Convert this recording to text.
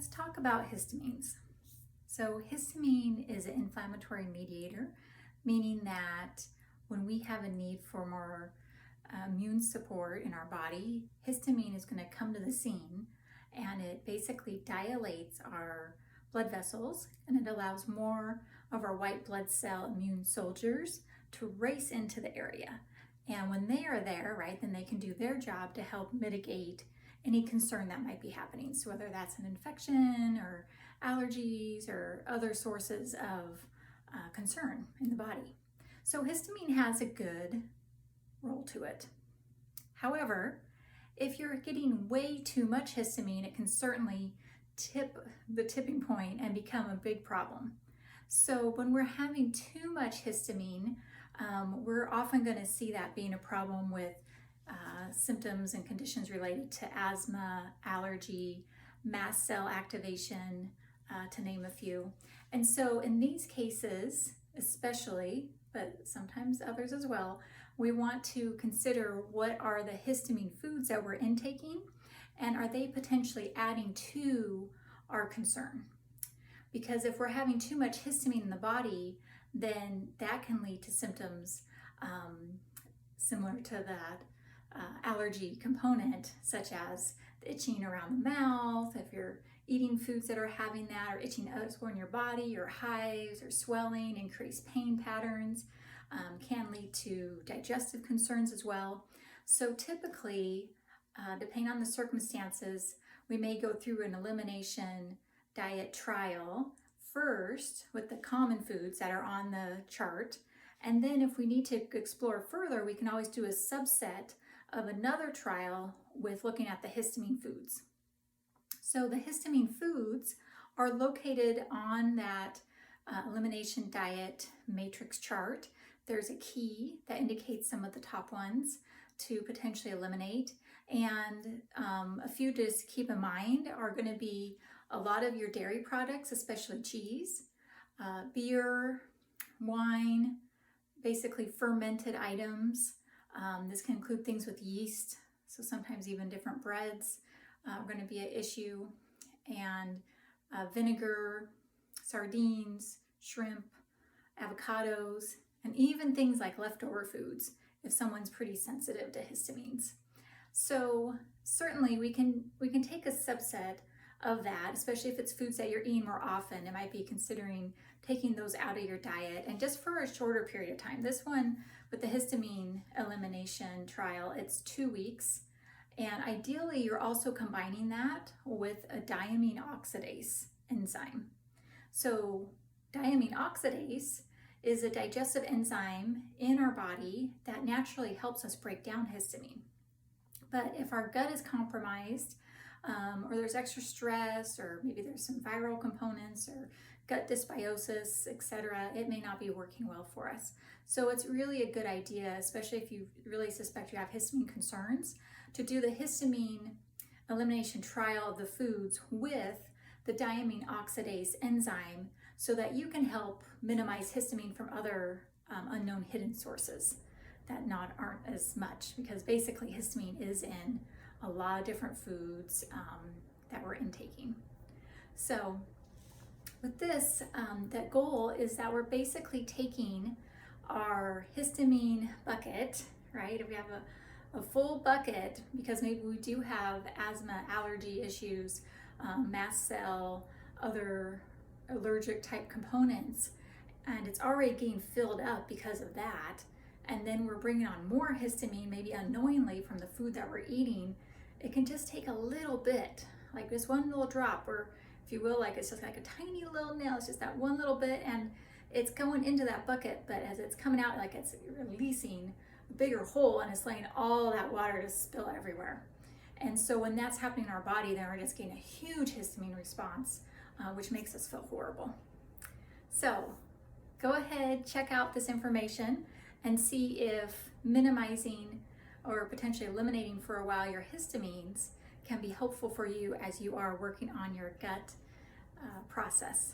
Let's talk about histamines. So histamine is an inflammatory mediator, meaning that when we have a need for more immune support in our body, histamine is going to come to the scene, and it basically dilates our blood vessels, and it allows more of our white blood cell immune soldiers to race into the area. And when they are there, right, then they can do their job to help mitigate any concern that might be happening. So whether that's an infection or allergies or other sources of concern in the body. So histamine has a good role to it. However, if you're getting way too much histamine, it can certainly tip the tipping point and become a big problem. So when we're having too much histamine, we're often going to see that being a problem with symptoms and conditions related to asthma, allergy, mast cell activation, to name a few. And so in these cases, especially, but sometimes others as well, we want to consider what are the histamine foods that we're intaking, and are they potentially adding to our concern? Because if we're having too much histamine in the body, then that can lead to symptoms similar to that allergy component, such as the itching around the mouth, if you're eating foods that are having that, or itching elsewhere in your body, or hives, or swelling, increased pain patterns, can lead to digestive concerns as well. So typically, depending on the circumstances, we may go through an elimination diet trial first with the common foods that are on the chart. And then if we need to explore further, we can always do a subset of another trial with looking at the histamine foods. So the histamine foods are located on that elimination diet matrix chart. There's a key that indicates some of the top ones to potentially eliminate. And a few to just keep in mind are going to be a lot of your dairy products, especially cheese, beer, wine, basically fermented items. This can include things with yeast, so sometimes even different breads are going to be an issue, and vinegar, sardines, shrimp, avocados, and even things like leftover foods if someone's pretty sensitive to histamines. So certainly we can take a subset of that, especially if it's foods that you're eating more often. It might be considering taking those out of your diet, and just for a shorter period of time. This one with the histamine elimination trial, it's 2 weeks, and ideally you're also combining that with a diamine oxidase enzyme. So diamine oxidase is a digestive enzyme in our body that naturally helps us break down histamine. But if our gut is compromised, or there's extra stress, or maybe there's some viral components or gut dysbiosis, etc., it may not be working well for us. So it's really a good idea, especially if you really suspect you have histamine concerns, to do the histamine elimination trial of the foods with the diamine oxidase enzyme, so that you can help minimize histamine from other unknown hidden sources that aren't as much, because basically histamine is in a lot of different foods that we're intaking. So with this, the goal is that we're basically taking our histamine bucket, right? If we have a full bucket, because maybe we do have asthma, allergy issues, mast cell, other allergic type components, and it's already getting filled up because of that, and then we're bringing on more histamine, maybe unknowingly from the food that we're eating, it can just take a little bit, like this one little drop, or if you will, like it's just like a tiny little nail, it's just that one little bit, and it's going into that bucket, but as it's coming out, like it's releasing a bigger hole, and it's letting all that water just spill everywhere. And so when that's happening in our body, then we're just getting a huge histamine response, which makes us feel horrible. So go ahead, check out this information and see if minimizing or potentially eliminating for a while your histamines can be helpful for you as you are working on your gut process.